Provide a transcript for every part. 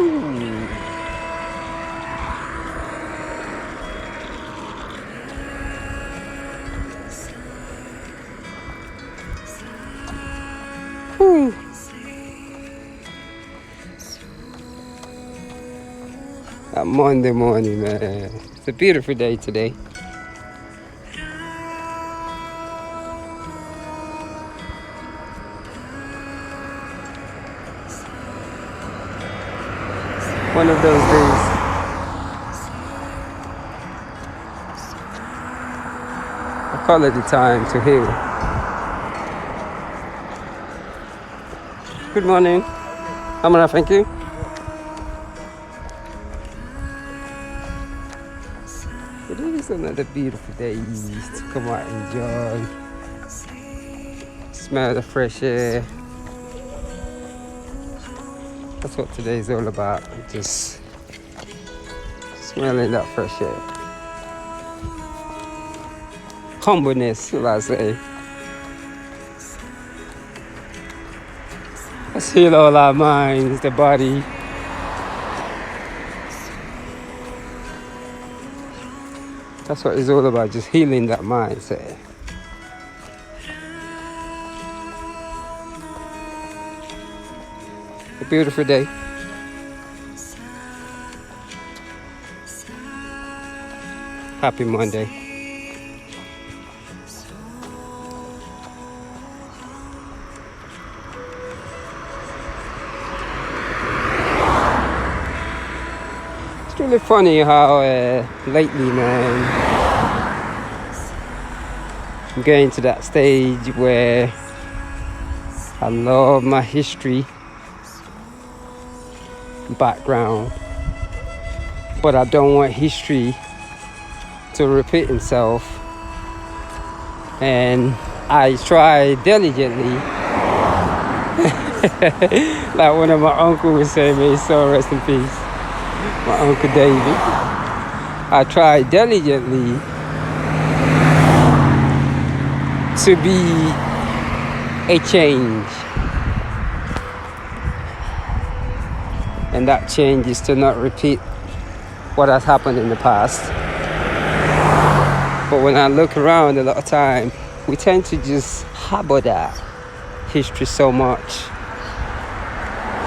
Ooh. Whew. That Monday morning, man. It's a beautiful day today. One of those days. I call it the time to heal. Good morning. Amara, thank you. It is another beautiful day to come out and enjoy. Smell the fresh air. That's what today is all about. Just smelling that fresh air. Humbleness, will I say. Let's heal all our minds, the body. That's what it's all about, just healing that mindset. A beautiful day. Happy Monday. It's really funny how lately, man, I'm getting to that stage where I love my history, background, but I don't want history to repeat itself, and I try diligently like one of my uncles would say, may his soul rest in peace, my Uncle David. I try diligently to be a change, and that change is to not repeat what has happened in the past. But when I look around, a lot of time we tend to just harbor that history so much.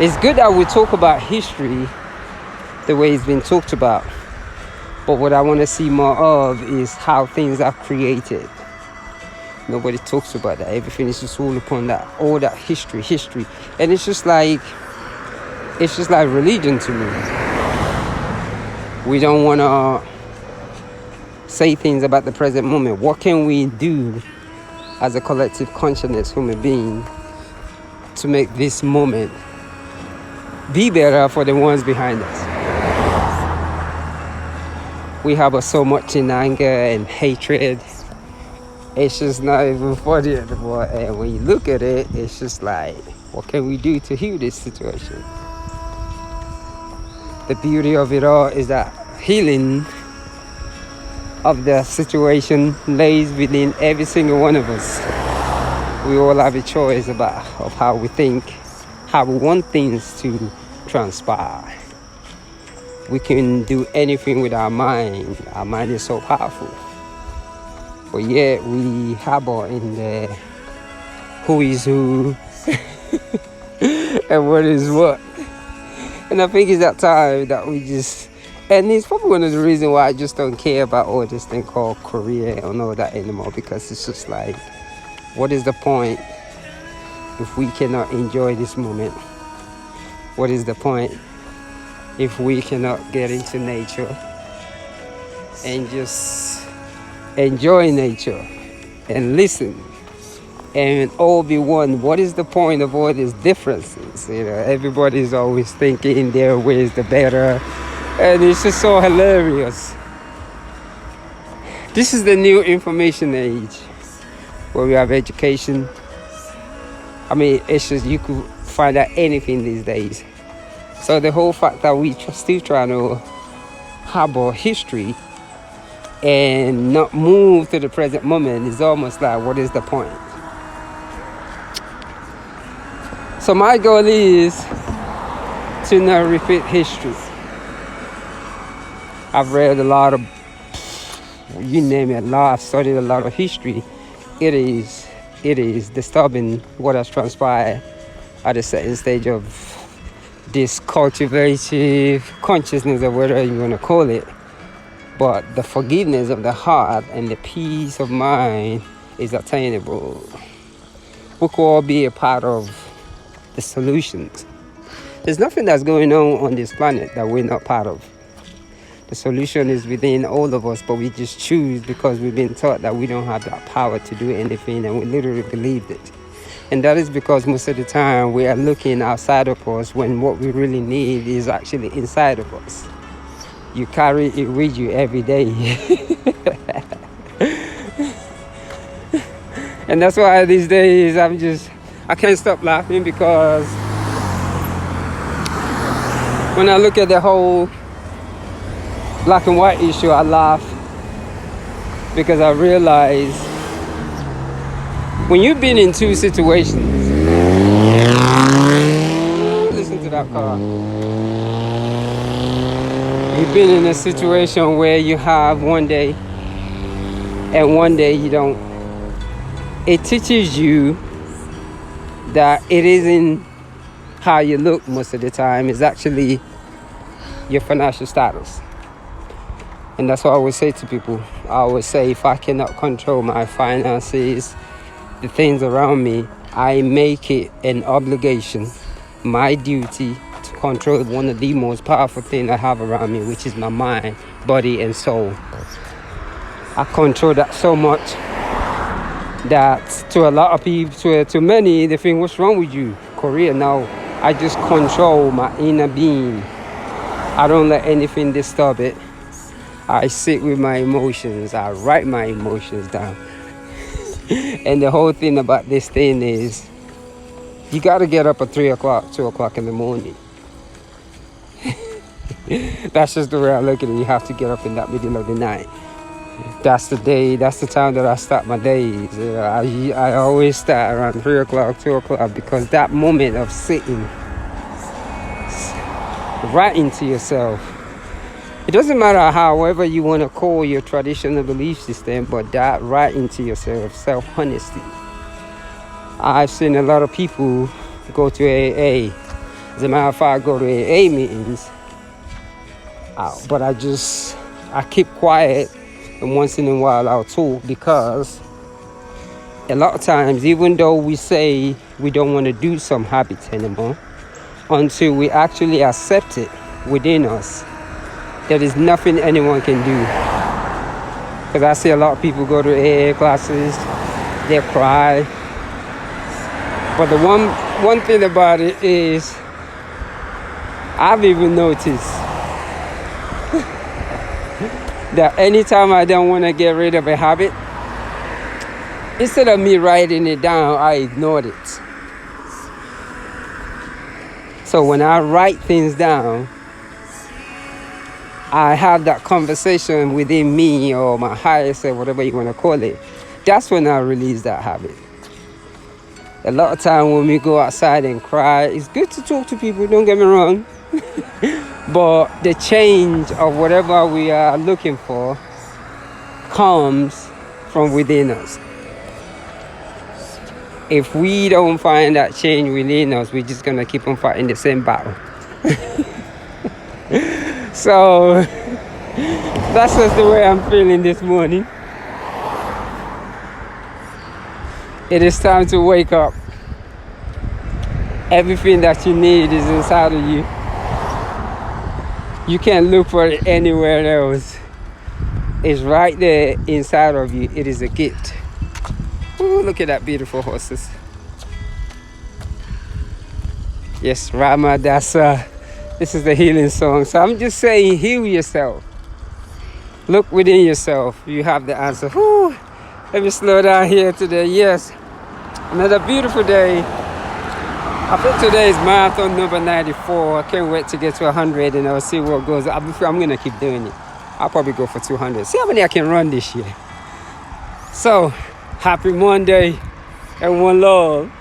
It's good that we talk about history the way it's been talked about, but what I want to see more of is how things are created. Nobody talks about that. Everything is just all upon that, all that history, and it's just like religion to me. We don't want to say things about the present moment. What can we do as a collective consciousness human being to make this moment be better for the ones behind us? We harbor so much in anger and hatred. It's just not even funny anymore. And when you look at it, it's just like, what can we do to heal this situation? The beauty of it all is that healing of the situation lays within every single one of us. We all have a choice of how we think, how we want things to transpire. We can do anything with our mind. Our mind is so powerful. But yet we harbor in the who is who and what is what. And I think it's that time that we just, and it's probably one of the reasons why I just don't care about all this thing called career and all that anymore, because it's just like, what is the point if we cannot enjoy this moment? What is the point if we cannot get into nature and just enjoy nature and listen and all be one? What is the point of all these differences? You know, everybody's always thinking their way is the better, and it's just so hilarious. This is the new information age where we have education. I mean, it's just, you could find out anything these days. So the whole fact that we still trying to harbor history and not move to the present moment is almost like, what is the point? So my goal is to not repeat history. I've read a lot of, you name it, I've studied a lot of history. It is disturbing what has transpired at a certain stage of this cultivative consciousness, or whatever you want to call it. But the forgiveness of the heart and the peace of mind is attainable. We could all be a part of the solutions. There's nothing that's going on this planet that we're not part of. The solution is within all of us, but we just choose because we've been taught that we don't have that power to do anything, and we literally believed it. And that is because most of the time we are looking outside of us when what we really need is actually inside of us. You carry it with you every day. And that's why these days I can't stop laughing, because when I look at the whole black and white issue, I laugh, because I realize when you've been in two situations, listen to that car. You've been in a situation where you have one day and one day you don't. It teaches you that it isn't how you look most of the time, it's actually your financial status. And that's what I always say to people. I always say, if I cannot control my finances, the things around me, I make it an obligation, my duty, to control one of the most powerful things I have around me, which is my mind, body, and soul. I control that so much that to a lot of people, to many, they think, what's wrong with you, Korea? Now, I just control my inner being. I don't let anything disturb it. I sit with my emotions. I write my emotions down. And the whole thing about this thing is, you got to get up at 3 o'clock, 2 o'clock in the morning. That's just the way I look at it. You have to get up in that middle of the night. That's the day, that's the time that I start my days. I always start around 3 o'clock, 2 o'clock, because that moment of sitting right into yourself. It doesn't matter however you want to call your traditional belief system, but that right into yourself, self-honesty. I've seen a lot of people go to AA. As a matter of fact, I go to AA meetings, but I keep quiet, and once in a while I'll talk, because a lot of times, even though we say we don't want to do some habits anymore, until we actually accept it within us, there is nothing anyone can do. Because I see a lot of people go to AA classes, they cry. But the one thing about it is, I've even noticed that anytime I don't want to get rid of a habit, instead of me writing it down, I ignored it. So when I write things down, I have that conversation within me, or my higher self, whatever you want to call it. That's when I release that habit. A lot of time when we go outside and cry, it's good to talk to people, don't get me wrong. But the change of whatever we are looking for comes from within us. If we don't find that change within us, we're just going to keep on fighting the same battle. So that's just the way I'm feeling this morning. It is time to wake up. Everything that you need is inside of you. You can't look for it anywhere else. It's right there inside of you. It is a gift. Ooh, look at that beautiful horses. Yes, Rama, this is the healing song. So I'm just saying, heal yourself. Look within yourself. You have the answer. Whew. Let me slow down here today. Yes, another beautiful day. I think today is marathon number 94. I can't wait to get to 100 and I'll see what goes. I'm going to keep doing it. I'll probably go for 200. See how many I can run this year. So, happy Monday and one love.